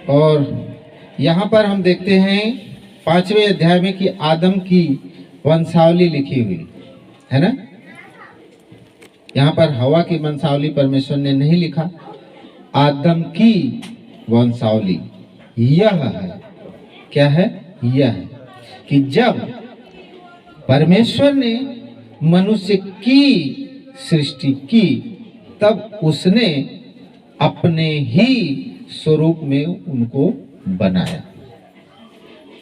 और यहाँ पर हम देखते हैं 5वें अध्याय में कि आदम की वंशावली लिखी हुई है ना। यहाँ पर हवा की वंशावली परमेश्वर ने नहीं लिखा, आदम की वंशावली यह है। क्या है? यह है कि जब परमेश्वर ने मनुष्य की सृष्टि की तब उसने अपने ही स्वरूप में उनको बनाया।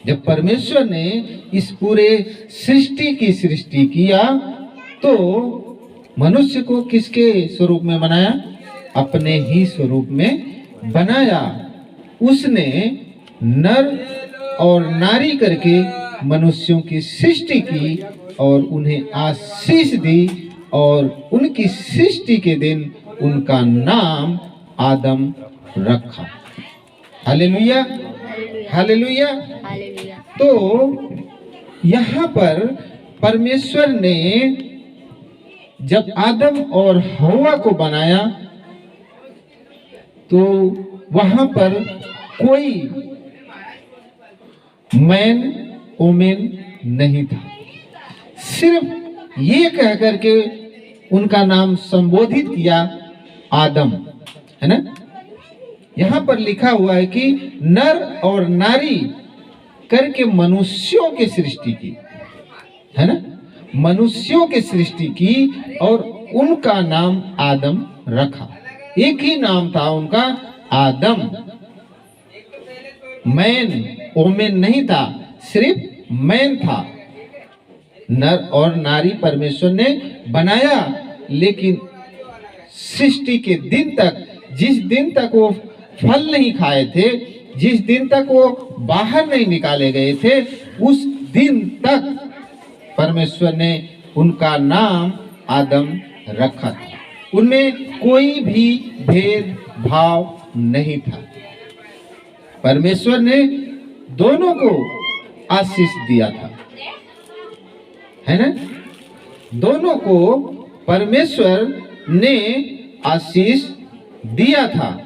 जब परमेश्वर ने इस पूरे सृष्टि की सृष्टि किया तो मनुष्य को किसके स्वरूप में बनाया? अपने ही स्वरूप में बनाया। उसने नर और नारी करके मनुष्यों की सृष्टि की और उन्हें आशीष दी और उनकी सृष्टि के दिन उनका नाम आदम रखा। Hallelujah, hallelujah. तो यहाँ पर परमेश्वर ने जब आदम और हवा को बनाया तो वहां पर कोई मैन वोमेन नहीं था। सिर्फ ये कह करके उनका नाम संबोधित किया आदम, है ना। यहाँ पर लिखा हुआ है कि नर और नारी करके मनुष्यों की सृष्टि की, है ना। मनुष्यों की सृष्टि की और उनका नाम आदम रखा। एक ही नाम था उनका, आदम। मैन वोमेन नहीं था, सिर्फ मैन था। नर और नारी परमेश्वर ने बनाया, लेकिन सृष्टि के दिन तक, जिस दिन तक वो फल नहीं खाए थे, जिस दिन तक वो बाहर नहीं निकाले गए थे, उस दिन तक परमेश्वर ने उनका नाम आदम रखा था। उनमें कोई भी भेदभाव नहीं था। परमेश्वर ने दोनों को आशीष दिया था, है ना। दोनों को परमेश्वर ने आशीष दिया था।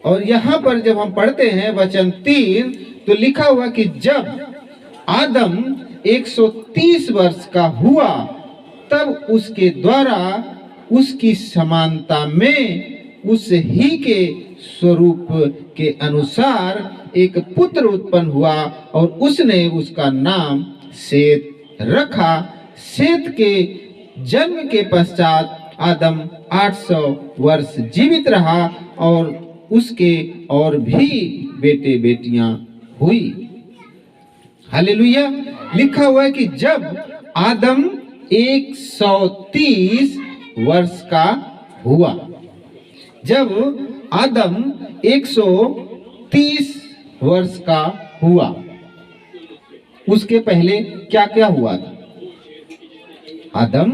और यहाँ पर जब हम पढ़ते हैं वचन 3 तो लिखा हुआ कि जब आदम 130 वर्ष का हुआ तब उसके द्वारा उसकी समानता में उस ही के स्वरूप के अनुसार एक पुत्र उत्पन्न हुआ और उसने उसका नाम सेत रखा। सेत के जन्म के पश्चात आदम 800 वर्ष जीवित रहा और उसके और भी बेटे बेटियां हुई। हालेलुया। लिखा हुआ है कि जब आदम 130 वर्ष का हुआ, जब आदम 130 वर्ष का हुआ, उसके पहले क्या क्या हुआ था? आदम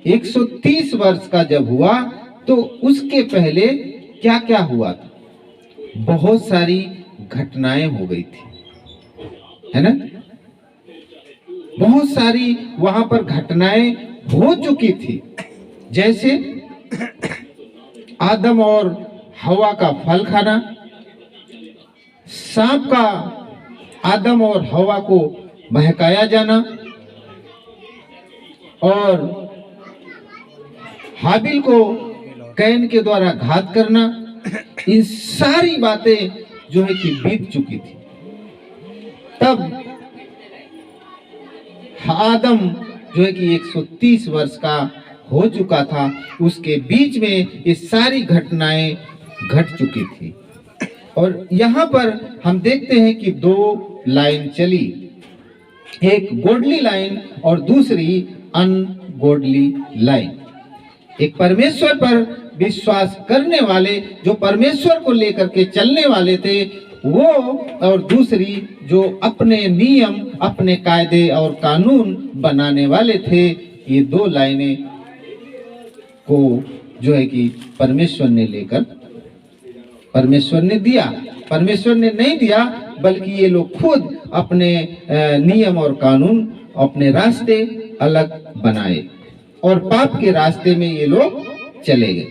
130 वर्ष का जब हुआ तो उसके पहले क्या क्या हुआ था? बहुत सारी घटनाएं हो गई थी, है ना। बहुत सारी वहां पर घटनाएं हो चुकी थी। जैसे आदम और हवा का फल खाना, सांप का आदम और हवा को बहकाया जाना और हाबिल को कैन के द्वारा घात करना, इन सारी बातें जो है कि बीत चुकी थी। तब आदम जो है कि 130 वर्ष का हो चुका था, उसके बीच में ये सारी घटनाएं घट चुकी थी। और यहाँ पर हम देखते हैं कि 2 लाइन चली, एक गॉडली लाइन और दूसरी अनगॉडली लाइन। एक परमेश्वर पर विश्वास करने वाले जो परमेश्वर को लेकर के चलने वाले थे वो, और दूसरी जो अपने नियम, अपने कायदे और कानून बनाने वाले थे। ये 2 लाइनें को जो है कि परमेश्वर ने लेकर, परमेश्वर ने दिया, परमेश्वर ने नहीं दिया, बल्कि ये लोग खुद अपने नियम और कानून, अपने रास्ते अलग बनाए और पाप के रास्ते में ये लोग चले गए।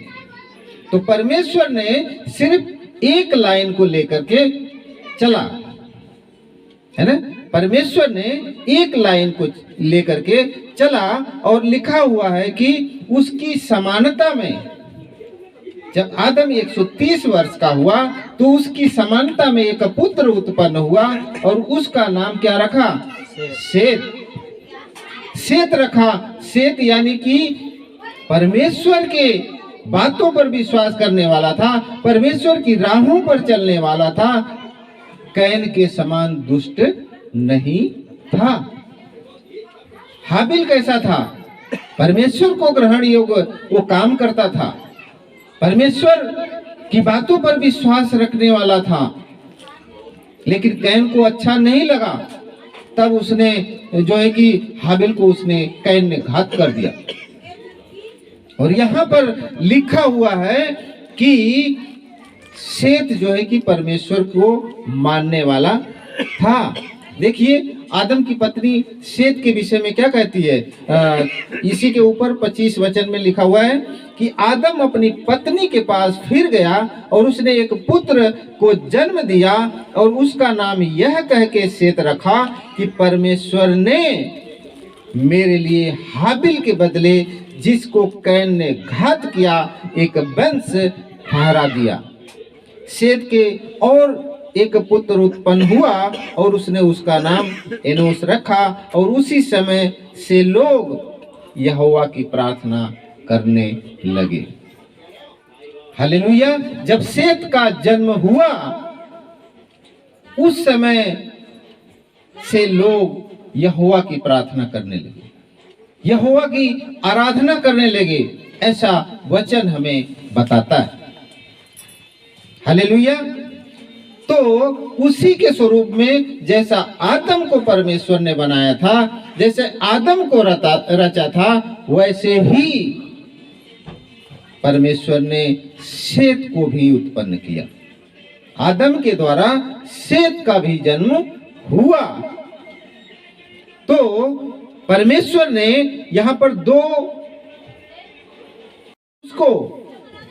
तो परमेश्वर ने सिर्फ एक लाइन को लेकर के चला, है ना। परमेश्वर ने एक लाइन को लेकर के चला और लिखा हुआ है कि उसकी समानता में, जब आदम 130 वर्ष का हुआ तो उसकी समानता में एक पुत्र उत्पन्न हुआ और उसका नाम क्या रखा? सेत। सेत रखा। सेत यानी कि परमेश्वर के बातों पर विश्वास करने वाला था, परमेश्वर की राहों पर चलने वाला था, कैन के समान दुष्ट नहीं था। हाबिल कैसा था? परमेश्वर को ग्रहण योग्य वो काम करता था, परमेश्वर की बातों पर विश्वास रखने वाला था, लेकिन कैन को अच्छा नहीं लगा, तब उसने जो है कि हाबिल को उसने कैन ने घात कर दिया। और यहाँ पर लिखा हुआ है कि सेत जो है कि परमेश्वर को मानने वाला था। देखिए आदम की पत्नी सेत के विषय में क्या कहती है, इसी के ऊपर 25 वचन में लिखा हुआ है कि आदम अपनी पत्नी के पास फिर गया और उसने एक पुत्र को जन्म दिया और उसका नाम यह कह के सेत रखा कि परमेश्वर ने मेरे लिए हाबिल के बदले जिसको कैन ने घात किया एक वंश ठहरा दिया। सेत के और एक पुत्र उत्पन्न हुआ और उसने उसका नाम एनोस रखा और उसी समय से लोग यहोवा की प्रार्थना करने लगे। हालेलुया। जब सेत का जन्म हुआ उस समय से लोग यहोवा की प्रार्थना करने लगे, यहोवा की आराधना करने लगे, ऐसा वचन हमें बताता है। हालेलुया। तो उसी के स्वरूप में जैसा आदम को परमेश्वर ने बनाया था, जैसे आदम को रचा था, वैसे ही परमेश्वर ने सेत को भी उत्पन्न किया। आदम के द्वारा सेत का भी जन्म हुआ। तो परमेश्वर ने यहाँ पर दो उसको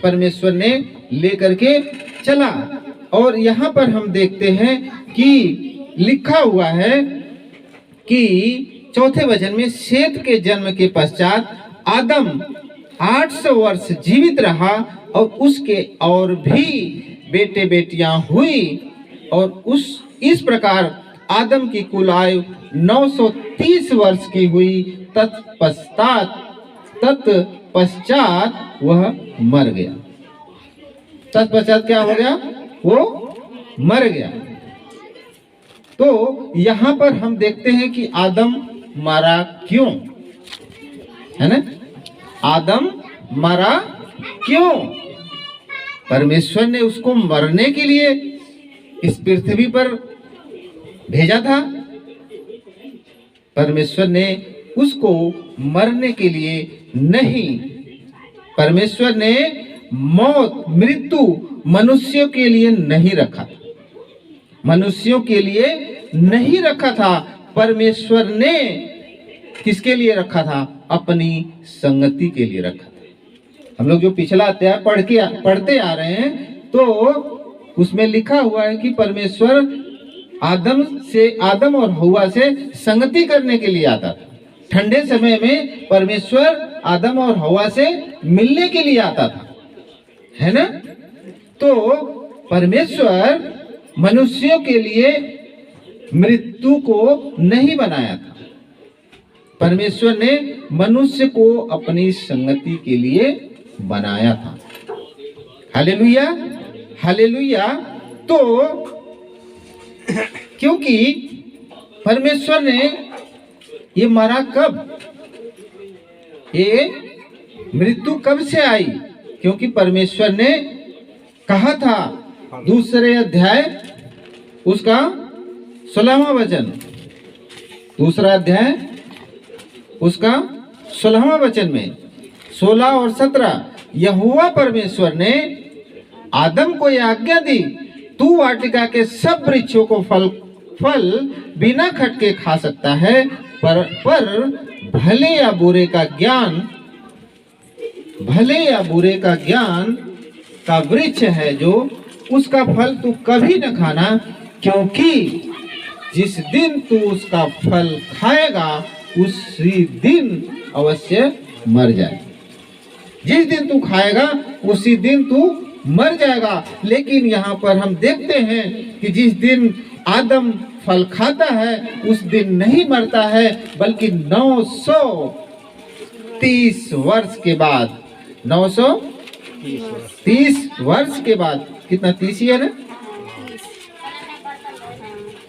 परमेश्वर ने लेकर के चला और यहाँ पर हम देखते हैं कि लिखा हुआ है कि चौथे वचन में सेत के जन्म के पश्चात आदम 800 वर्ष जीवित रहा और उसके और भी बेटे बेटियां हुई और इस प्रकार आदम की कुल आयु 930 वर्ष की हुई। तत्पश्चात वह मर गया। तत्पश्चात क्या हो गया? वो मर गया। तो यहाँ पर हम देखते हैं कि आदम मरा क्यों, है ना। आदम मरा क्यों? परमेश्वर ने उसको मरने के लिए इस पृथ्वी पर भेजा था। परमेश्वर ने उसको मरने के लिए नहीं, परमेश्वर ने मौत मृत्यु मनुष्यों के लिए नहीं रखा, मनुष्यों के लिए नहीं रखा था। परमेश्वर ने किसके लिए रखा था? अपनी संगति के लिए रखा था। हम लोग जो पिछला अध्याय पढ़ते आ रहे हैं तो उसमें लिखा हुआ है कि परमेश्वर आदम और हव्वा से संगति करने के लिए आता था। ठंडे समय में परमेश्वर आदम और हव्वा से मिलने के लिए आता था, है ना। तो परमेश्वर मनुष्यों के लिए मृत्यु को नहीं बनाया था, परमेश्वर ने मनुष्य को अपनी संगति के लिए बनाया था। Hallelujah, hallelujah. तो क्योंकि परमेश्वर ने ये मरा कब, ये मृत्यु कब से आई? क्योंकि परमेश्वर ने कहा था दूसरे अध्याय उसका 16वां वचन, दूसरा अध्याय उसका 16वां वचन में 16 और 17, यहोवा परमेश्वर ने आदम को यह आज्ञा दी, तू वाटिका के सब वृक्षों को फल बिना खटके खा सकता है, पर भले या बुरे का ज्ञान का वृक्ष है जो उसका फल तू कभी न खाना, क्योंकि जिस दिन तू उसका फल खाएगा उसी दिन अवश्य मर जाए। जिस दिन तू खाएगा उसी दिन तू मर जाएगा। लेकिन यहाँ पर हम देखते हैं कि जिस दिन आदम फल खाता है उस दिन नहीं मरता है, बल्कि 930 वर्ष के बाद, 930 वर्ष के बाद, कितना 30 ही है ना,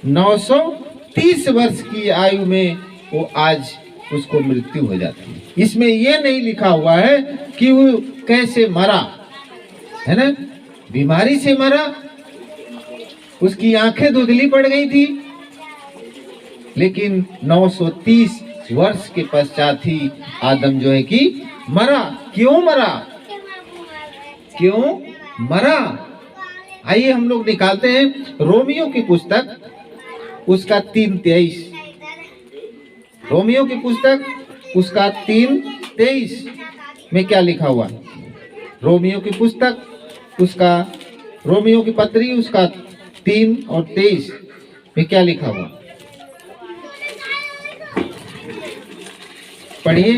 930 वर्ष की आयु में वो आज उसको मृत्यु हो जाती है। इसमें ये नहीं लिखा हुआ है कि वो कैसे मरा, है ना, बीमारी से मरा, उसकी आंखें धुंधली पड़ गई थी, लेकिन 930 वर्ष के पश्चात ही आदम जो है कि मरा। क्यों मरा, क्यों मरा? आइए हम लोग निकालते हैं रोमियो की पुस्तक, उसका 3:23। रोमियो की पुस्तक उसका 3:23 में क्या लिखा हुआ? रोमियो की पुस्तक उसका, रोमियो की पत्री उसका 3 और 23 में क्या लिखा हुआ? पढ़िए।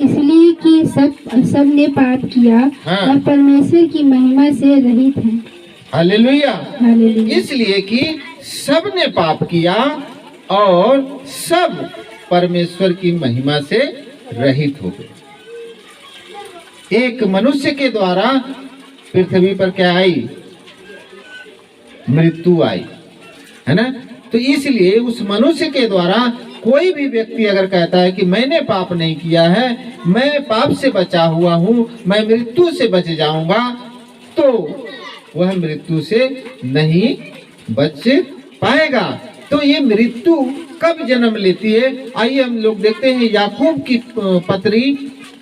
इसलिए कि सब ने पाप किया और परमेश्वर की महिमा से रहित हैं। हालेलुया। हालेलुया। इसलिए कि सब ने पाप किया और सब परमेश्वर की महिमा से रहित हो गए। एक मनुष्य के द्वारा पृथ्वी पर क्या आई? मृत्यु आई, है ना। तो इसलिए उस मनुष्य के द्वारा कोई भी व्यक्ति अगर कहता है कि मैंने पाप नहीं किया है, मैं पाप से बचा हुआ हूँ, मैं मृत्यु से बच जाऊंगा, तो वह मृत्यु से नहीं बच पाएगा। तो ये मृत्यु कब जन्म लेती है? आइए हम लोग देखते हैं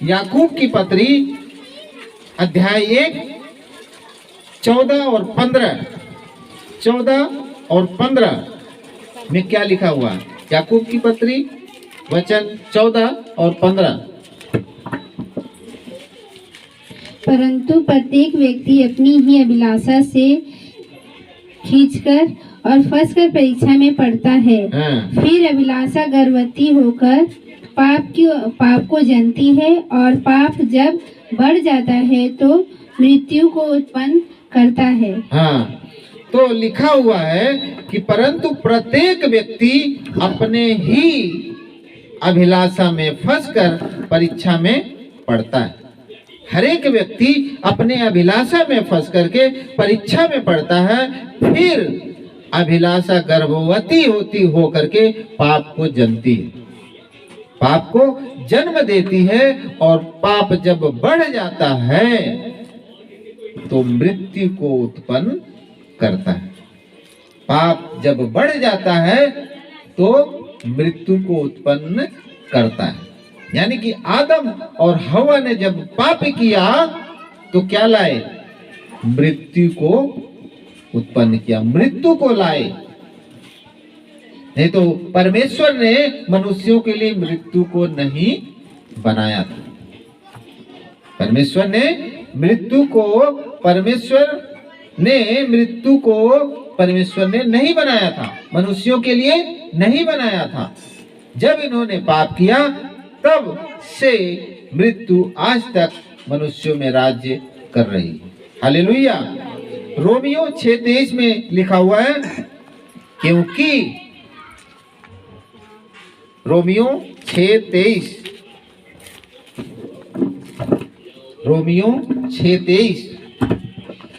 याकूब की पत्री अध्याय 1 14 और 15 में क्या लिखा हुआ है? याकूब की पत्री वचन 14 और 15। परंतु प्रत्येक व्यक्ति अपनी ही अभिलाषा से खींचकर और फंसकर परीक्षा में पड़ता है। फिर अभिलाषा गर्भवती होकर पाप को जनती है, और पाप जब बढ़ जाता है तो मृत्यु को उत्पन्न करता है। हाँ, तो लिखा हुआ है कि परंतु प्रत्येक व्यक्ति अपने ही अभिलाषा में फंसकर परीक्षा में पड़ता है। हर एक व्यक्ति अपने अभिलाषा में फंस करके परीक्षा में पड़ता है, फिर अभिलाषा गर्भवती हो करके पाप को जनती है, पाप को जन्म देती है, और पाप जब बढ़ जाता है तो मृत्यु को उत्पन्न करता है। पाप जब बढ़ जाता है तो मृत्यु को उत्पन्न करता है। यानी कि आदम और हवा ने जब पाप किया तो क्या लाए? मृत्यु को उत्पन्न किया, मृत्यु को लाए। नहीं तो परमेश्वर ने मनुष्यों के लिए मृत्यु को नहीं बनाया था। परमेश्वर ने मृत्यु को नहीं बनाया था, मनुष्यों के लिए नहीं बनाया था। जब इन्होंने पाप किया तब से मृत्यु आज तक मनुष्यों में राज्य कर रही है। हालेलुया। रोमियो 6:23 में लिखा हुआ है, क्योंकि रोमियो 6:23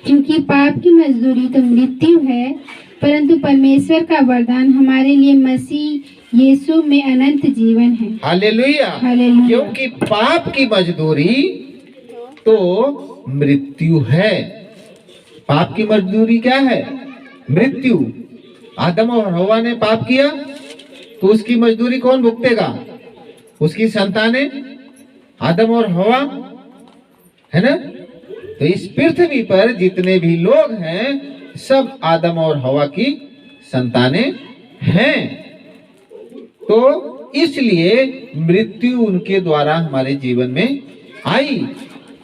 क्योंकि पाप की मजदूरी तो मृत्यु है, परंतु परमेश्वर का वरदान हमारे लिए मसीह यीशु में अनंत जीवन है। हालेलुया। हालेलुया। क्योंकि पाप की मजदूरी तो मृत्यु है। पाप की मजदूरी क्या है? मृत्यु। आदम और हवा ने पाप किया तो उसकी मजदूरी कौन भुगतेगा? उसकी संतानें, आदम और हवा, है ना। तो इस पृथ्वी पर जितने भी लोग हैं सब आदम और हवा की संतानें हैं। तो इसलिए मृत्यु उनके द्वारा हमारे जीवन में आई,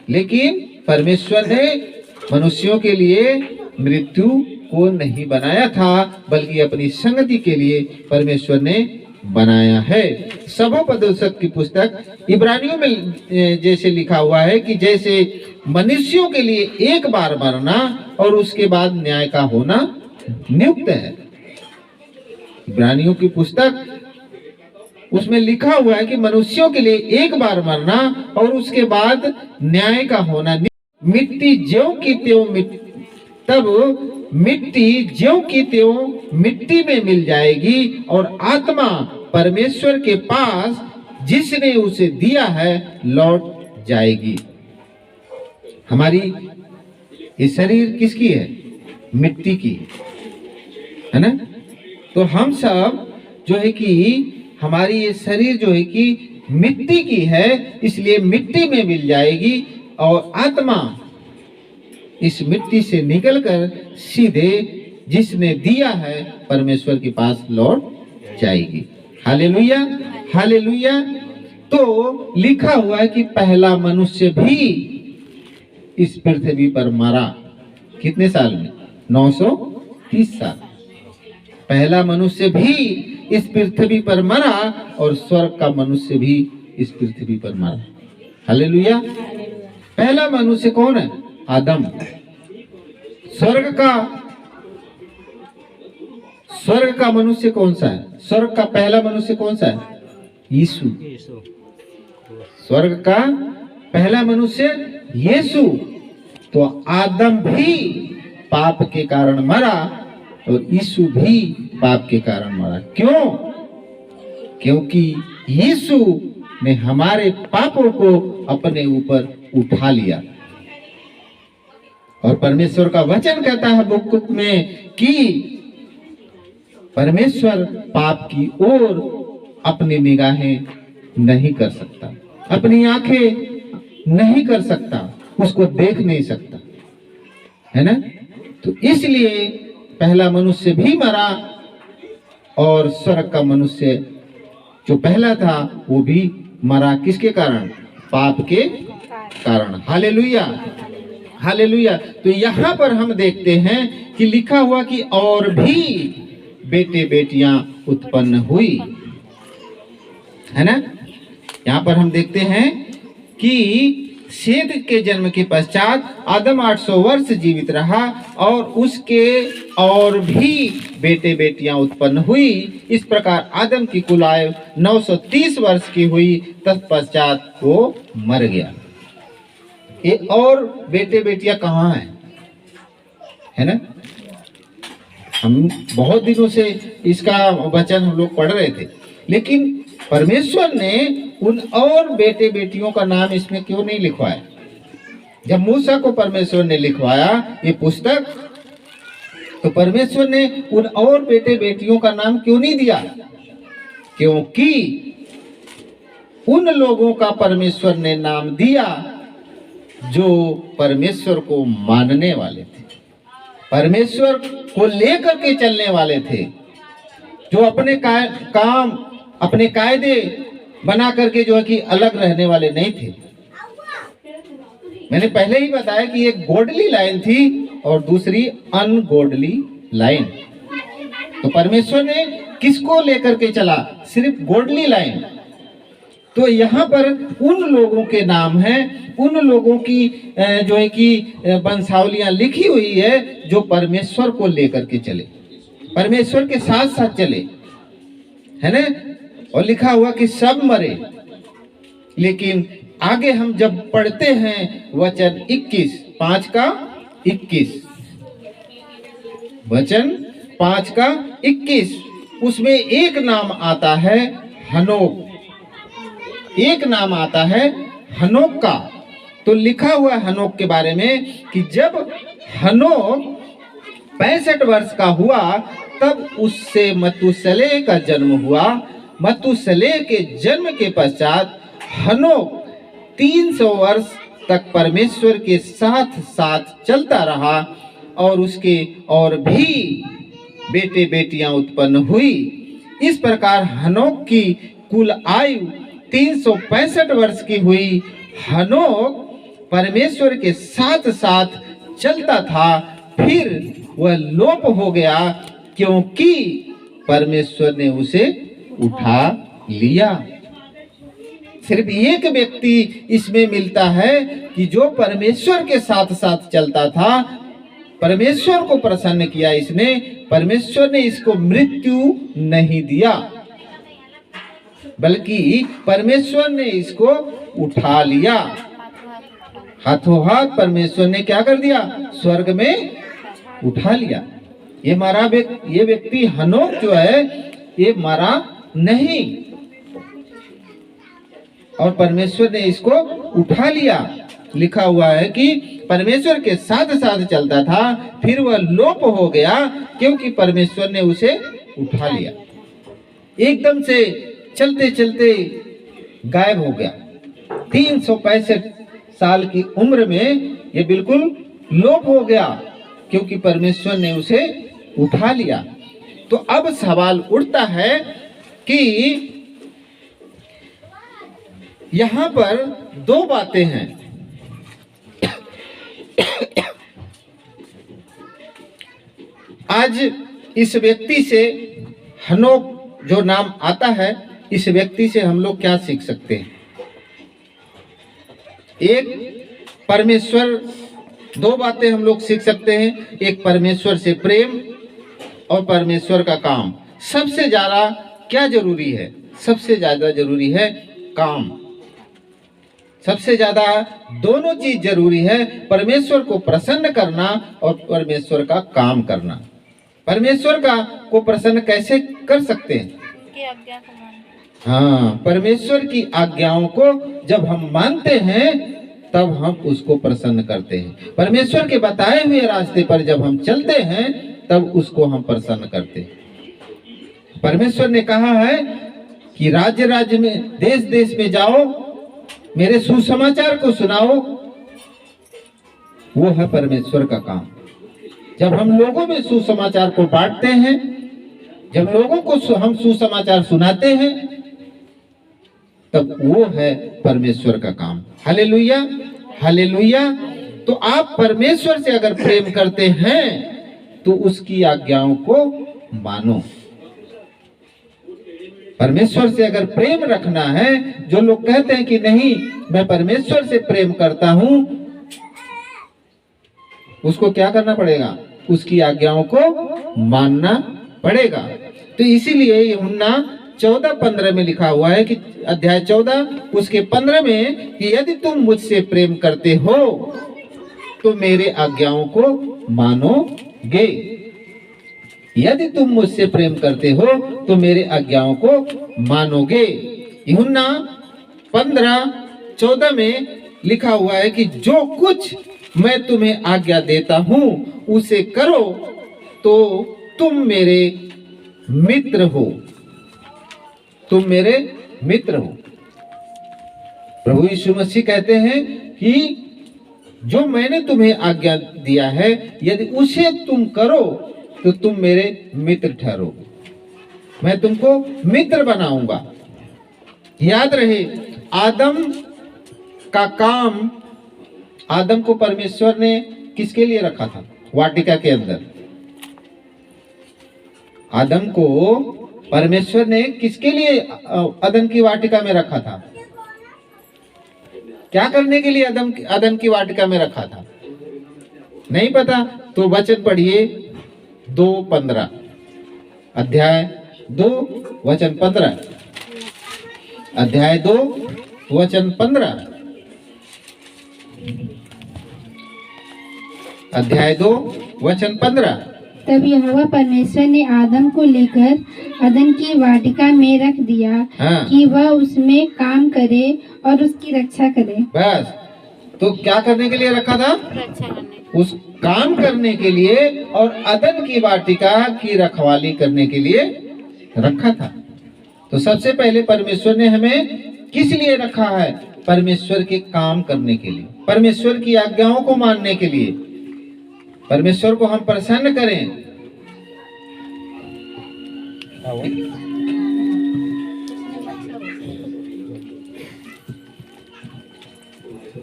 लेकिन परमेश्वर ने मनुष्यों के लिए मृत्यु को नहीं बनाया था, बल्कि अपनी संगति के लिए परमेश्वर ने बनाया है। सभोपदेशक की पुस्तक इब्रानियों में जैसे लिखा हुआ है कि जैसे मनुष्यों के लिए एक बार मरना और उसके बाद न्याय का होना नियुक्त है। इब्रानियों की पुस्तक उसमें लिखा हुआ है कि मनुष्यों के लिए एक बार मरना और उसके बाद न्याय का होना। मिट्टी ज्यों की त्यों तब मिट्टी ज्यों की त्यों मिट्टी में मिल जाएगी और आत्मा परमेश्वर के पास जिसने उसे दिया है लौट जाएगी। हमारी ये शरीर किसकी है? मिट्टी की है ना। तो हम सब जो है कि हमारी ये शरीर जो है कि मिट्टी की है, इसलिए मिट्टी में मिल जाएगी और आत्मा इस मिट्टी से निकलकर सीधे जिसने दिया है परमेश्वर के पास लौट जाएगी। Hallelujah, hallelujah. तो लिखा हुआ है कि पहला मनुष्य भी इस पृथ्वी पर मरा। कितने साल में? 930 साल। पहला मनुष्य भी इस पृथ्वी पर मरा और स्वर्ग का मनुष्य भी इस पृथ्वी पर मरा। हालेलुया। पहला मनुष्य कौन है? आदम। स्वर्ग का मनुष्य कौन सा है? स्वर्ग का पहला मनुष्य कौन सा है? यीशु। स्वर्ग का पहला मनुष्य यीशु। तो आदम भी पाप के कारण मरा और यीशु भी पाप के कारण मरा। क्यों? क्योंकि यीशु ने हमारे पापों को अपने ऊपर उठा लिया। और परमेश्वर का वचन कहता है बुक में कि परमेश्वर पाप की ओर अपनी निगाहें नहीं कर सकता, अपनी आंखें नहीं कर सकता, उसको देख नहीं सकता, है ना। तो इसलिए पहला मनुष्य भी मरा और स्वर्ग का मनुष्य जो पहला था वो भी मरा। किसके कारण? पाप के कारण। Hallelujah, hallelujah. तो यहाँ पर हम देखते हैं कि लिखा हुआ कि और भी बेटे बेटियां उत्पन्न हुई, है ना। यहाँ पर हम देखते हैं कि सेत के जन्म के पश्चात आदम 800 वर्ष जीवित रहा और उसके और भी बेटे बेटियां उत्पन्न हुई। इस प्रकार आदम की कुल आयु 930 वर्ष की हुई, तत्पश्चात वो मर गया। ये और बेटे बेटियां कहाँ हैं? है ना। हम बहुत दिनों से इसका वचन हम लोग पढ़ रहे थे, लेकिन परमेश्वर ने उन और बेटे बेटियों का नाम इसमें क्यों नहीं लिखवाया? जब मूसा को परमेश्वर ने लिखवाया ये पुस्तक, तो परमेश्वर ने उन और बेटे बेटियों का नाम क्यों नहीं दिया? क्योंकि उन लोगों का परमेश्वर ने नाम दिया जो परमेश्वर को मानने वाले थे, परमेश्वर को लेकर के चलने वाले थे, जो अपने काम अपने कायदे बना करके जो है कि अलग रहने वाले नहीं थे। मैंने पहले ही बताया कि एक गॉडली लाइन थी और दूसरी अनगॉडली लाइन। तो परमेश्वर ने किसको लेकर के चला? सिर्फ गॉडली लाइन। तो यहाँ पर उन लोगों के नाम हैं, उन लोगों की जो है कि वंशावलियां लिखी हुई है जो परमेश्वर को लेकर के चले, परमेश्वर के साथ साथ चले, है ना। और लिखा हुआ कि सब मरे। लेकिन आगे हम जब पढ़ते हैं वचन 21, 5 का 21, वचन 5 का 21, उसमें एक नाम आता है हनोक, एक नाम आता है हनोक का। तो लिखा हुआ है हनोक के बारे में कि जब हनोक 65 वर्ष का हुआ तब उससे मतुसले का जन्म हुआ। मतुसले के जन्म के पश्चात हनोक 300 वर्ष तक परमेश्वर के साथ साथ चलता रहा और उसके और भी बेटे बेटियां उत्पन्न हुई। इस प्रकार हनोक की कुल आयु 365 वर्ष की हुई। हनोक परमेश्वर के साथ साथ चलता था, फिर वह लोप हो गया, क्योंकि परमेश्वर ने उसे उठा लिया। सिर्फ एक व्यक्ति इसमें मिलता है कि जो परमेश्वर के साथ साथ चलता था, परमेश्वर को प्रसन्न किया इसने, परमेश्वर ने इसको मृत्यु नहीं दिया, बल्कि परमेश्वर ने इसको उठा लिया। हाथों हाथ परमेश्वर ने क्या कर दिया? स्वर्ग में उठा लिया। ये व्यक्ति हनोक जो है, ये मरा नहीं, और परमेश्वर ने इसको उठा लिया। लिखा हुआ है कि परमेश्वर के साथ साथ चलता था, फिर वह लोप हो गया, क्योंकि परमेश्वर ने उसे उठा लिया। एकदम से चलते चलते गायब हो गया। 365 साल की उम्र में ये बिल्कुल लोप हो गया, क्योंकि परमेश्वर ने उसे उठा लिया। तो अब सवाल उठता है कि यहां पर दो बातें हैं। आज इस व्यक्ति से, हनोक जो नाम आता है, इस व्यक्ति से हम लोग क्या सीख सकते हैं? एक परमेश्वर, दो बातें हम लोग सीख सकते हैं। एक परमेश्वर से प्रेम और परमेश्वर का काम। सबसे ज्यादा क्या जरूरी है? सबसे ज्यादा जरूरी है काम। सबसे ज्यादा दोनों चीज जरूरी है, परमेश्वर को प्रसन्न करना और परमेश्वर का काम करना। परमेश्वर को प्रसन्न कैसे कर सकते हैं? हाँ, परमेश्वर की आज्ञाओं को जब हम मानते हैं तब हम उसको प्रसन्न करते हैं। परमेश्वर के बताए हुए रास्ते पर जब हम चलते हैं तब उसको हम प्रसन्न करते हैं। परमेश्वर ने कहा है कि राज्य राज्य में, देश देश में जाओ, मेरे सुसमाचार को सुनाओ। वो है परमेश्वर का काम। जब हम लोगों में सुसमाचार को बांटते हैं, जब लोगों को हम सुसमाचार सुनाते हैं, तब वो है परमेश्वर का काम। Hallelujah, hallelujah. तो आप परमेश्वर से अगर प्रेम करते हैं तो उसकी आज्ञाओं को मानो। परमेश्वर से अगर प्रेम रखना है, जो लोग कहते हैं कि नहीं मैं परमेश्वर से प्रेम करता हूं, उसको क्या करना पड़ेगा? उसकी आज्ञाओं को मानना पड़ेगा। तो इसीलिए यूहन्ना 14:15 में लिखा हुआ है कि अध्याय 14 उसके 15 में कि यदि तुम मुझसे प्रेम करते हो तो मेरे आज्ञाओं को मानोगे। यदि तुम मुझसे प्रेम करते हो तो मेरे आज्ञाओं को मानोगे। यूहन्ना 15:14 में लिखा हुआ है कि जो कुछ मैं तुम्हें आज्ञा देता हूं उसे करो तो तुम मेरे मित्र हो। तुम मेरे मित्र हो। प्रभु यीशु मसीह कहते हैं कि जो मैंने तुम्हें आज्ञा दिया है, यदि उसे तुम करो तो तुम मेरे मित्र ठहरोगे। मैं तुमको मित्र बनाऊंगा। याद रहे, आदम का काम, आदम को परमेश्वर ने किसके लिए रखा था? वाटिका के अंदर। आदम को परमेश्वर ने किसके लिए अदन की वाटिका में रखा था? क्या करने के लिए अदन की वाटिका में रखा था? नहीं पता? तो वचन पढ़िए 2:15, अध्याय 2 वचन 15, अध्याय 2 वचन 15, अध्याय 2 वचन 15। तब यहोवा परमेश्वर ने आदम को लेकर अदन की वाटिका में रख दिया, हाँ। कि वह उसमें काम करे और उसकी रक्षा करे। बस। तो क्या करने के लिए रखा था? रक्षा करने। उस काम करने के लिए और अदन की वाटिका की रखवाली करने के लिए रखा था। तो सबसे पहले परमेश्वर ने हमें किस लिए रखा है? परमेश्वर के काम करने के लिए, परमेश्वर की आज्ञाओं को मानने के लिए, परमेश्वर को हम प्रसन्न करें।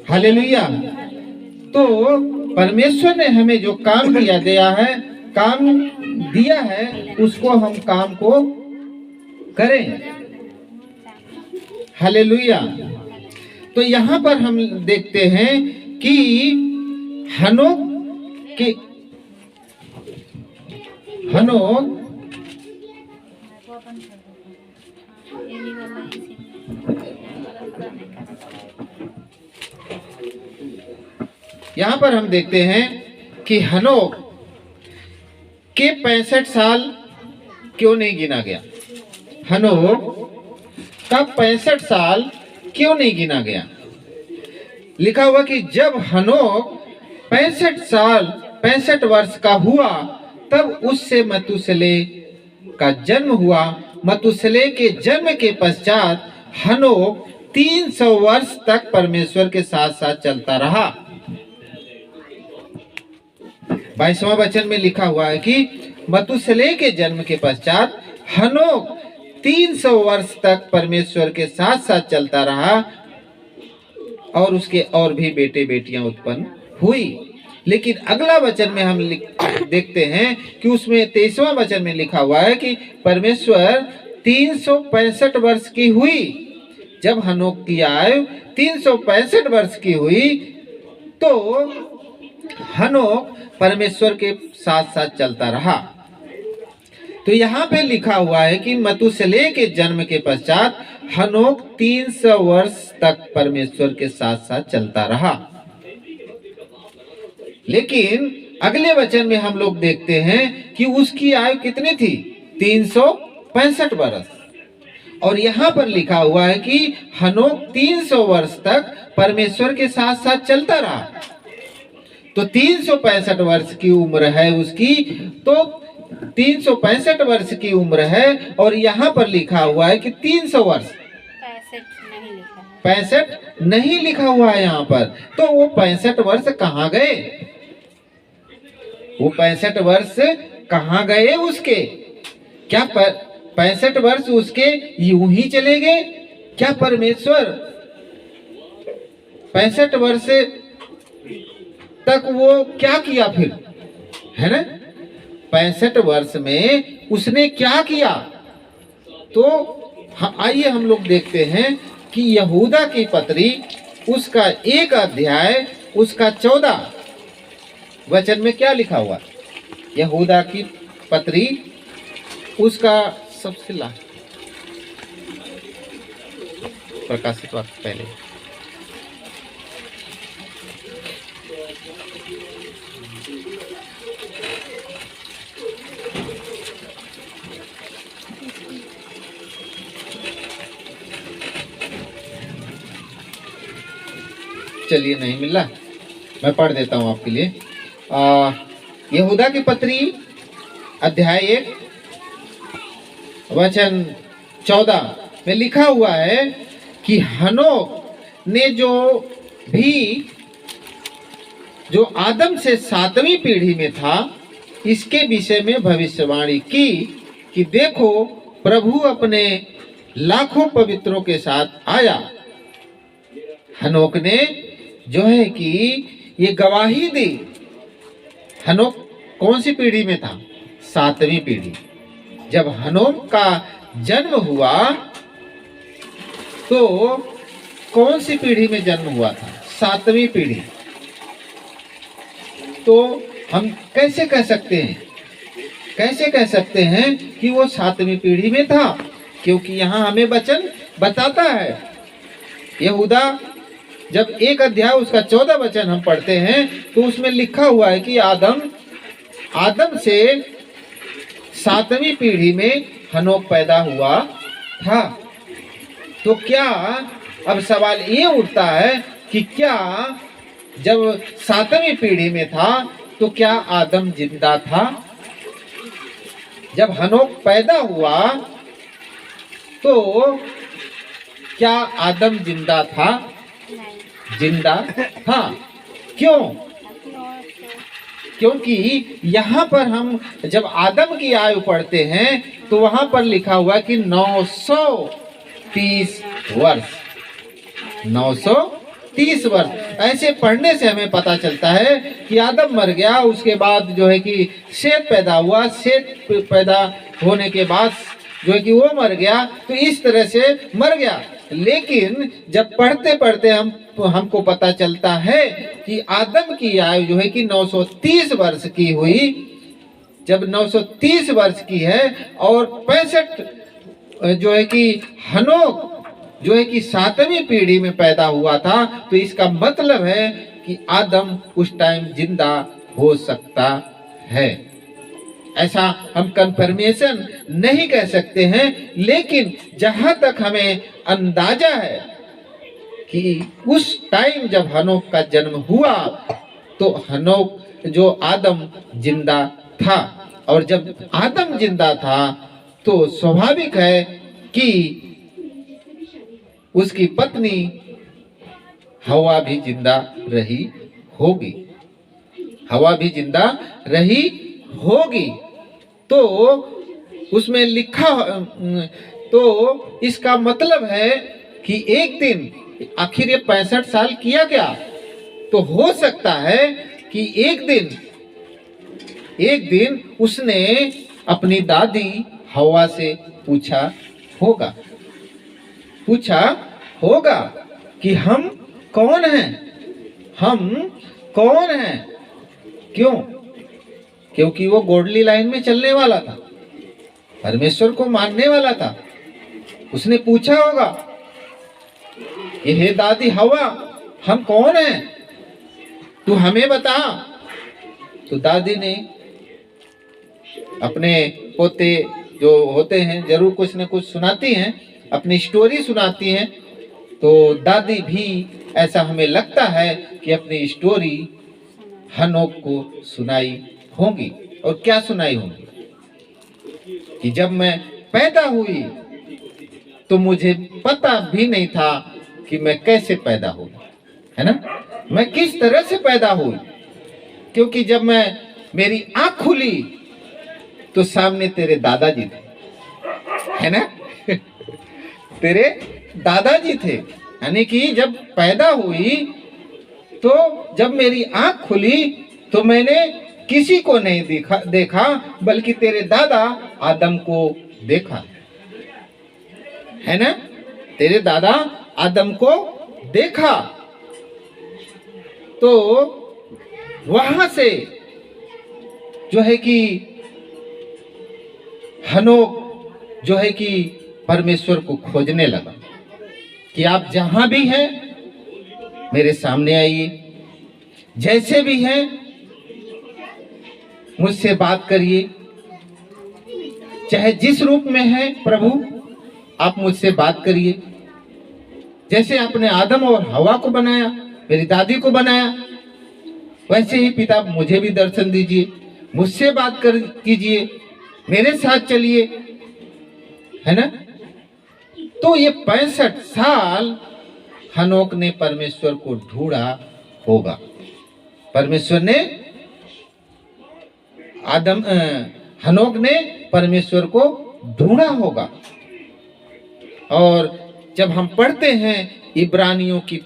हालेलुया। तो परमेश्वर ने हमें जो काम दिया है उसको हम काम को करें। हालेलुया। तो यहाँ पर हम देखते हैं कि हनोक यहाँ पर हम देखते हैं कि हनोक के 65 साल क्यों नहीं गिना गया? हनोक का 65 साल क्यों नहीं गिना गया? लिखा हुआ कि जब हनोक 65 वर्ष का हुआ तब उससे मतुसले का जन्म हुआ। मतुसले के जन्म के पश्चात हनोक 300 वर्ष तक परमेश्वर के साथ साथ चलता रहा। 22वां वचन में लिखा हुआ है कि मतुसले के जन्म के पश्चात हनोक 300 वर्ष तक परमेश्वर के साथ साथ चलता रहा और उसके और भी बेटे बेटियां उत्पन्न हुई। लेकिन अगला वचन में हम देखते हैं कि उसमें 23वां वचन में लिखा हुआ है कि परमेश्वर 365 वर्ष की हुई। जब हनोक की आयु 365 वर्ष की हुई तो हनोक परमेश्वर के साथ साथ चलता रहा। तो यहाँ पे लिखा हुआ है कि मतुसले के जन्म के पश्चात हनोक 300 वर्ष तक परमेश्वर के साथ साथ चलता रहा। लेकिन अगले वचन में हम लोग देखते हैं कि उसकी आयु कितनी थी? 365 वर्ष। और यहाँ पर लिखा हुआ है कि हनोक 300 वर्ष तक परमेश्वर के साथ साथ चलता रहा। तो 365 वर्ष की उम्र है उसकी, तो 365 वर्ष की उम्र है और यहाँ पर लिखा हुआ है कि 300 वर्ष 65 नहीं लिखा हुआ है यहाँ पर। तो वो 65 वर्ष कहाँ गए? वो 65 वर्ष कहाँ गए उसके? क्या 65 वर्ष उसके यूं ही चले गए? क्या परमेश्वर 65 वर्ष तक वो क्या किया फिर, है ना? 65 वर्ष में उसने क्या किया? तो आइए हम लोग देखते हैं कि यहूदा की पत्री उसका 1 अध्याय उसका 14 वचन में क्या लिखा हुआ? यहूदा की पत्री उसका सबसे लास्ट प्रकाशित वक्त पहले चलिए नहीं मिल रहा, मैं पढ़ देता हूं आपके लिए। यहूदा की पत्री अध्याय 1 वचन 14 में लिखा हुआ है कि हनोक ने जो आदम से 7वीं पीढ़ी में था इसके विषय में भविष्यवाणी की कि देखो प्रभु अपने लाखों पवित्रों के साथ आया। हनोक ने जो है कि ये गवाही दी। हनोक कौन सी पीढ़ी में था? 7वीं पीढ़ी। जब हनोक का जन्म हुआ तो कौन सी पीढ़ी में जन्म हुआ था? 7वीं पीढ़ी। तो हम कैसे कह सकते हैं कि वो 7वीं पीढ़ी में था? क्योंकि यहाँ हमें वचन बताता है। यहूदा जब 1 अध्याय उसका 14 वचन हम पढ़ते हैं तो उसमें लिखा हुआ है कि आदम से 7वीं पीढ़ी में हनोक पैदा हुआ था। तो क्या अब सवाल ये उठता है कि क्या जब 7वीं पीढ़ी में था तो क्या आदम जिंदा था? जब हनोक पैदा हुआ तो क्या आदम जिंदा था? जिंदा था। क्यों? क्योंकि यहाँ पर हम जब आदम की आयु पढ़ते हैं तो वहां पर लिखा हुआ कि 930 वर्ष 930 वर्ष। ऐसे पढ़ने से हमें पता चलता है कि आदम मर गया, उसके बाद जो है कि सेत पैदा हुआ, सेत पैदा होने के बाद जो है कि वो मर गया, तो इस तरह से मर गया। लेकिन जब पढ़ते पढ़ते हमको पता चलता है कि आदम की आयु जो है कि 930 वर्ष की हुई। जब 930 वर्ष की है और 65 जो है कि हनोक जो है कि 7वीं पीढ़ी में पैदा हुआ था, तो इसका मतलब है कि आदम उस टाइम जिंदा हो सकता है। ऐसा हम कंफर्मेशन नहीं कह सकते हैं, लेकिन जहां तक हमें अंदाजा है कि उस टाइम जब हनोक का जन्म हुआ तो हनोक जो आदम जिंदा था, और जब आदम जिंदा था तो स्वाभाविक है कि उसकी पत्नी हवा भी जिंदा रही होगी, हवा भी जिंदा रही होगी। तो उसमें लिखा, तो इसका मतलब है कि एक दिन, आखिर ये 65 साल किया क्या, तो हो सकता है कि एक दिन उसने अपनी दादी हवा से पूछा होगा कि हम कौन हैं, हम कौन हैं। क्यों? क्योंकि वो गॉडली लाइन में चलने वाला था, परमेश्वर को मानने वाला था। उसने पूछा होगा कि हे दादी हवा, हम कौन हैं, तू हमें बता। तो दादी ने अपने पोते जो होते हैं जरूर कुछ न कुछ सुनाती हैं, अपनी स्टोरी सुनाती हैं। तो दादी भी ऐसा हमें लगता है कि अपनी स्टोरी हनोक को सुनाई होंगी। और क्या सुनाई होंगी कि जब मैं पैदा हुई तो मुझे पता भी नहीं था कि मैं कैसे पैदा हुई, है ना, मैं किस तरह से पैदा हुई। क्योंकि जब मेरी आंख खुली तो सामने तेरे दादाजी थे, है ना तेरे दादाजी थे। यानी कि जब पैदा हुई तो जब मेरी आंख खुली तो मैंने किसी को नहीं देखा बल्कि तेरे दादा आदम को देखा, है ना, तेरे दादा आदम को देखा। तो वहां से जो है कि हनोक जो है कि परमेश्वर को खोजने लगा कि आप जहां भी हैं मेरे सामने आइए, जैसे भी हैं मुझसे बात करिए, चाहे जिस रूप में है प्रभु आप मुझसे बात करिए। जैसे आपने आदम और हवा को बनाया, मेरी दादी को बनाया, वैसे ही पिता मुझे भी दर्शन दीजिए, मुझसे बात कीजिए, मेरे साथ चलिए, है ना। तो ये 65 साल हनोक ने परमेश्वर को ढूंढा होगा। परमेश्वर ने हनोक ने परमेश्वर को ढूंढा होगा। और जब हम पढ़ते हैं इब्रानियों की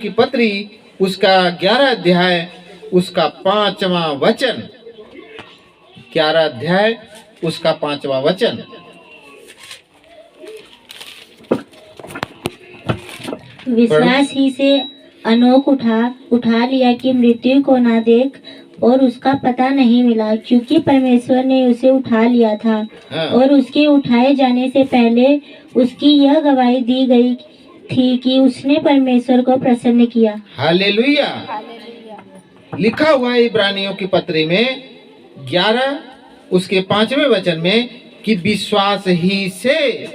पत्री उसका 11 अध्याय उसका 5वां वचन, 11 अध्याय उसका 5वां वचन। विश्वास ही से अनोक उठा लिया कि मृत्यु को ना देख और उसका पता नहीं मिला, क्योंकि परमेश्वर ने उसे उठा लिया था। हाँ। और उसके उठाए जाने से पहले उसकी यह गवाही दी गई थी कि उसने परमेश्वर को प्रसन्न किया। हालेलुया। लिखा हुआ है इब्रानियों की पत्री में 11 उसके 5वें वचन में कि विश्वास ही से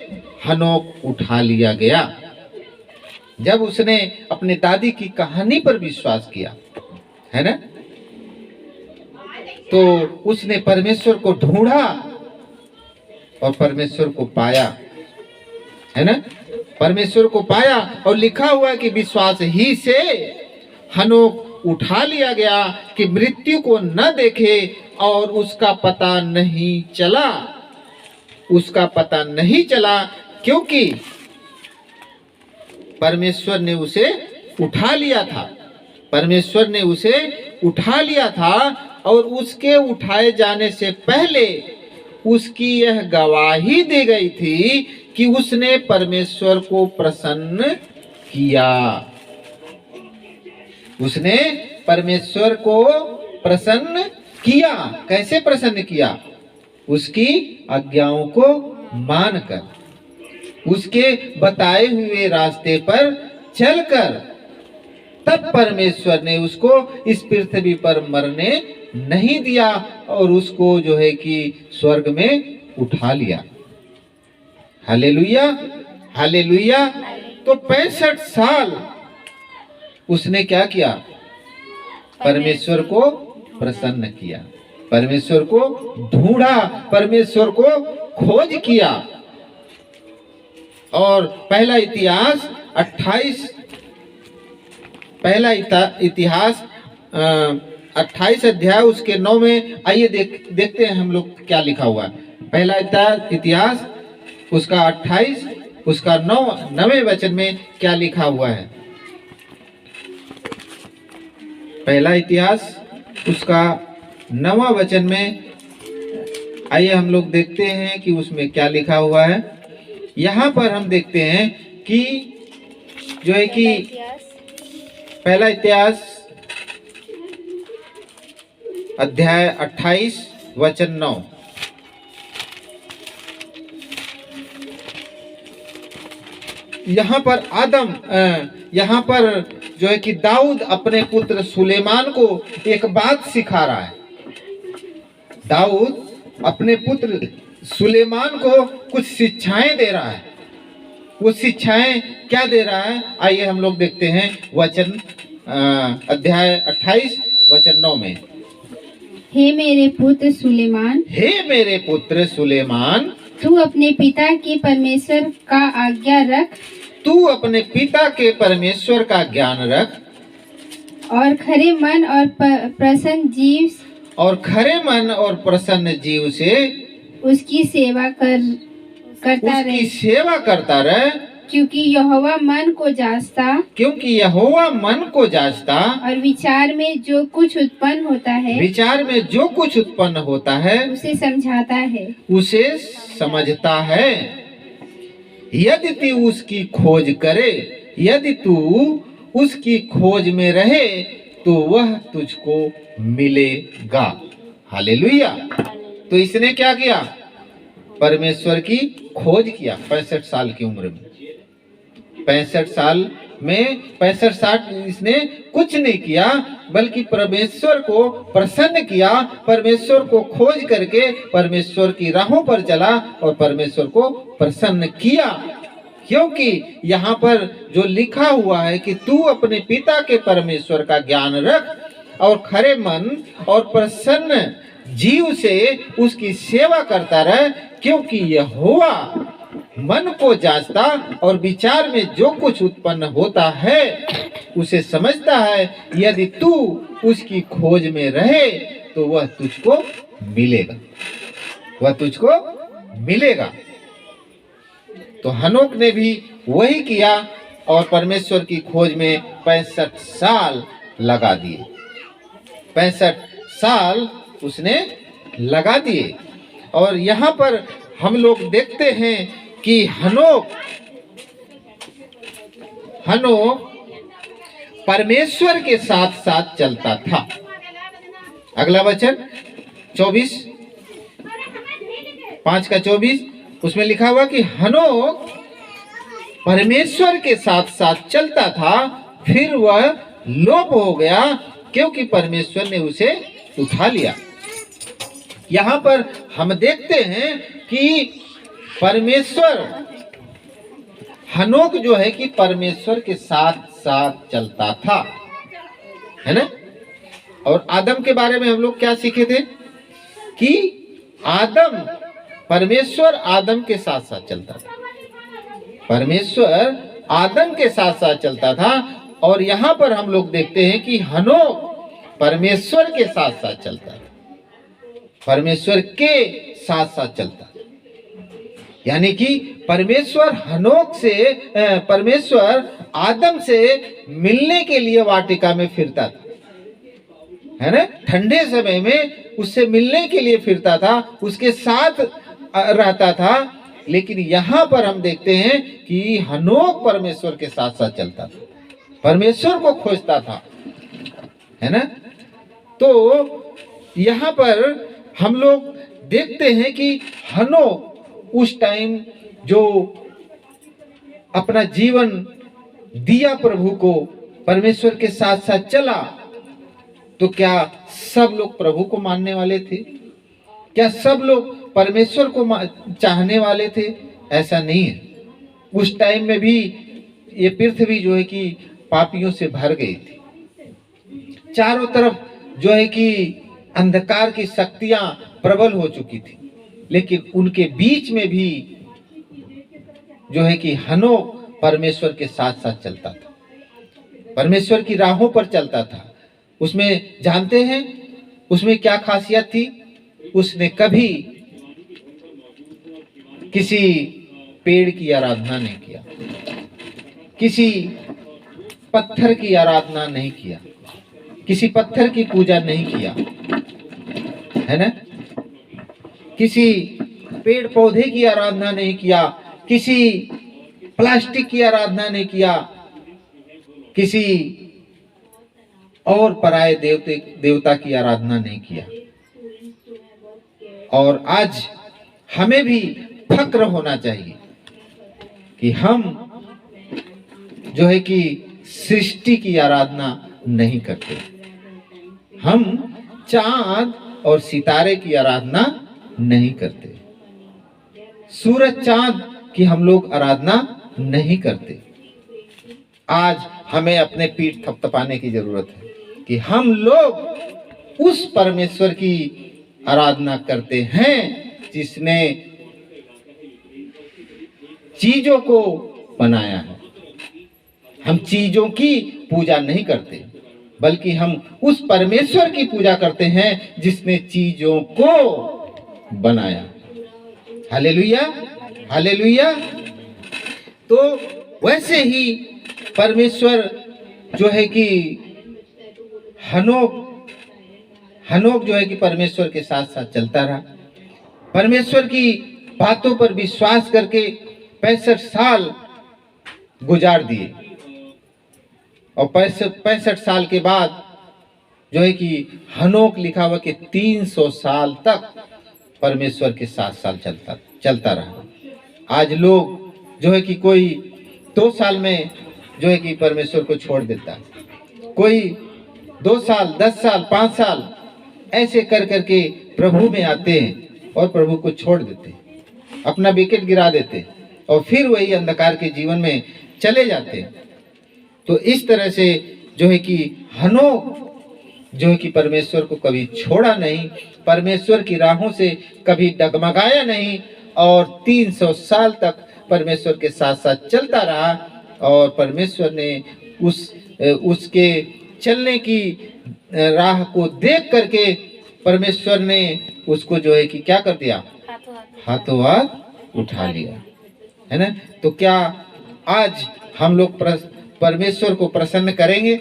हनोक उठा लिया गया। जब उसने अपने दादी की कहानी पर विश्वास किया, है ना, तो उसने परमेश्वर को ढूंढा और परमेश्वर को पाया, है ना, परमेश्वर को पाया। और लिखा हुआ कि विश्वास ही से हनोक उठा लिया गया कि मृत्यु को न देखे और उसका पता नहीं चला, क्योंकि परमेश्वर ने उसे उठा लिया था। परमेश्वर ने उसे उठा लिया था और उसके उठाए जाने से पहले उसकी यह गवाही दी गई थी कि उसने परमेश्वर को प्रसन्न किया। उसने परमेश्वर को प्रसन्न किया। कैसे प्रसन्न किया? उसकी आज्ञाओं को मानकर, उसके बताए हुए रास्ते पर चलकर। तब परमेश्वर ने उसको इस पृथ्वी पर मरने नहीं दिया और उसको जो है कि स्वर्ग में उठा लिया। Hallelujah, hallelujah. तो 65 साल उसने क्या किया? परमेश्वर को प्रसन्न किया, परमेश्वर को ढूंढा, परमेश्वर को खोज किया। और पहला इतिहास 28 अध्याय उसके 9 में आइए देखते हैं हम लोग क्या लिखा हुआ है। पहला इतिहास उसका 28 उसका 9वें वचन में क्या लिखा हुआ है। पहला इतिहास उसका 9वां वचन में आइए हम लोग देखते हैं कि उसमें क्या लिखा हुआ है। यहाँ पर हम देखते हैं कि जो है कि पहला इतिहास अध्याय 28 वचन 9। यहाँ पर जो है कि दाऊद अपने पुत्र सुलेमान को एक बात सिखा रहा है। दाऊद अपने पुत्र सुलेमान को कुछ शिक्षाएं दे रहा है। वो शिक्षाएं क्या दे रहा है? आइए हम लोग देखते हैं वचन अध्याय 28 वचन 9 में। हे मेरे पुत्र सुलेमान, हे मेरे पुत्र सुलेमान, तू अपने पिता के परमेश्वर का आज्ञा रख, तू अपने पिता के परमेश्वर का ज्ञान रख और खरे मन और प्रसन्न जीव से उसकी सेवा करता रहे। क्योंकि यहोवा मन को जांचता और विचार में जो कुछ उत्पन्न होता है उसे समझता है। यदि तू उसकी खोज करे, यदि तू उसकी खोज में रहे तो वह तुझको मिलेगा। हालेलुया। तो इसने क्या किया? परमेश्वर की खोज किया 65 साल की उम्र में। 65 साल में 65 इसने कुछ नहीं किया, बल्कि परमेश्वर को प्रसन्न किया, परमेश्वर को खोज करके परमेश्वर की राहों पर चला और परमेश्वर को प्रसन्न किया। क्योंकि यहाँ पर जो लिखा हुआ है कि तू अपने पिता के परमेश्वर का ज्ञान रख और खरे मन और प्रसन्न जीव से उसकी सेवा करता रहे, क्योंकि यहोवा मन को जांचता और विचार में जो कुछ उत्पन्न होता है उसे समझता है। यदि तू उसकी खोज में रहे तो वह तुझको मिलेगा, वह तुझको मिलेगा। तो हनोक ने भी वही किया और परमेश्वर की खोज में 65 साल लगा दिए। 65 साल उसने लगा दिए। और यहाँ पर हम लोग देखते हैं कि हनोक परमेश्वर के साथ साथ चलता था। अगला वचन 24 5 का 24 उसमें लिखा हुआ कि हनोक परमेश्वर के साथ साथ चलता था, फिर वह लोप हो गया क्योंकि परमेश्वर ने उसे उठा लिया। यहाँ पर हम देखते हैं कि परमेश्वर हनोक जो है कि परमेश्वर के साथ साथ चलता था, है ना। और आदम के बारे में हम लोग क्या सीखे थे कि परमेश्वर आदम के साथ साथ चलता था। परमेश्वर आदम के साथ साथ चलता था। और यहाँ पर हम लोग देखते हैं कि हनोक परमेश्वर के साथ साथ चलता है, परमेश्वर के साथ साथ चलता है। यानी कि परमेश्वर हनोक से परमेश्वर आदम से मिलने के लिए वाटिका में फिरता था, है ना। ठंडे समय में उससे मिलने के लिए फिरता था, उसके साथ रहता था। लेकिन यहाँ पर हम देखते हैं कि हनोक परमेश्वर के साथ साथ चलता था, परमेश्वर को खोजता था, है ना। तो यहाँ पर हम लोग देखते हैं कि हनोक उस टाइम जो अपना जीवन दिया प्रभु को, परमेश्वर के साथ साथ चला, तो क्या सब लोग प्रभु को मानने वाले थे? क्या सब लोग परमेश्वर को चाहने वाले थे? ऐसा नहीं है। उस टाइम में भी ये पृथ्वी जो है कि पापियों से भर गई थी। चारों तरफ जो है कि अंधकार की शक्तियां प्रबल हो चुकी थी, लेकिन उनके बीच में भी जो है कि हनोक परमेश्वर के साथ साथ चलता था, परमेश्वर की राहों पर चलता था। उसमें जानते हैं उसमें क्या खासियत थी? उसने कभी किसी पेड़ की आराधना नहीं किया, किसी पत्थर की आराधना नहीं किया, किसी पत्थर की पूजा नहीं किया, है ना। किसी पेड़ पौधे की आराधना नहीं किया, किसी प्लास्टिक की आराधना नहीं किया, किसी और पराये देवता की आराधना नहीं किया। और आज हमें भी फक्र होना चाहिए कि हम जो है कि सृष्टि की आराधना नहीं करते, हम चांद और सितारे की आराधना नहीं करते, सूरज चांद की हम लोग आराधना नहीं करते। आज हमें अपने पीठ थपथपाने की जरूरत है कि हम लोग उस परमेश्वर की आराधना करते हैं जिसने चीजों को बनाया है। हम चीजों की पूजा नहीं करते, बल्कि हम उस परमेश्वर की पूजा करते हैं जिसने चीजों को बनाया। Hallelujah, hallelujah. तो वैसे ही परमेश्वर जो है कि हनोक जो है कि परमेश्वर के साथ साथ चलता रहा, परमेश्वर की बातों पर विश्वास करके 65 साल गुजार दिए। और 65 साल के बाद जो है कि हनोक लिखा हुआ कि 300 साल तक परमेश्वर के साथ साल चलता रहा। आज लोग जो है कि कोई 2 साल में जो है कि परमेश्वर को छोड़ देता है, कोई 2 साल, 10 साल, 5 साल ऐसे कर करके प्रभु में आते हैं और प्रभु को छोड़ देते हैं, अपना विकेट गिरा देते हैं और फिर वही अंधकार के जीवन में चले जाते हैं। तो इस तरह से जो है कि हनोक जो है कि परमेश्वर को कभी छोड़ा नहीं, परमेश्वर की राहों से कभी डगमगाया नहीं और 300 साल तक परमेश्वर के साथ साथ चलता रहा। और परमेश्वर ने उसके चलने की राह को देख करके परमेश्वर ने उसको जो है कि क्या कर दिया, हाथों हाथ उठा लिया, है ना। तो क्या आज हम लोग परमेश्वर को प्रसन्न करेंगे?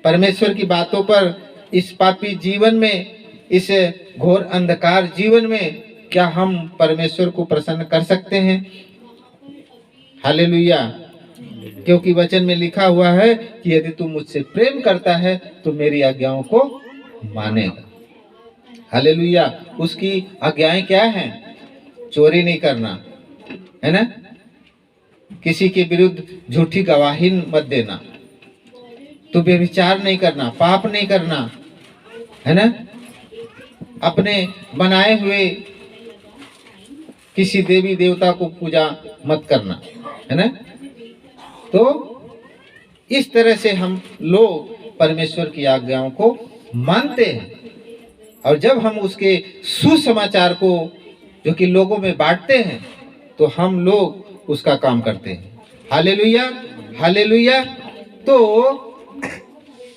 परमेश्वर की बातों पर इस पापी जीवन में, इस घोर अंधकार जीवन में क्या हम परमेश्वर को प्रसन्न कर सकते हैं? हालेलुया। क्योंकि वचन में लिखा हुआ है कि यदि तू मुझसे प्रेम करता है तो मेरी आज्ञाओं को मानेगा। हालेलुया। उसकी आज्ञाएं क्या हैं? चोरी नहीं करना, है ना, किसी के विरुद्ध झूठी गवाही मत देना, तो व्यभिचार नहीं करना, पाप नहीं करना, है ना, अपने बनाए हुए किसी देवी देवता को पूजा मत करना, है ना। तो इस तरह से हम लोग परमेश्वर की आज्ञाओं को मानते हैं और जब हम उसके सुसमाचार को जो कि लोगों में बांटते हैं तो हम लोग उसका काम करते हैं। Hallelujah, hallelujah. तो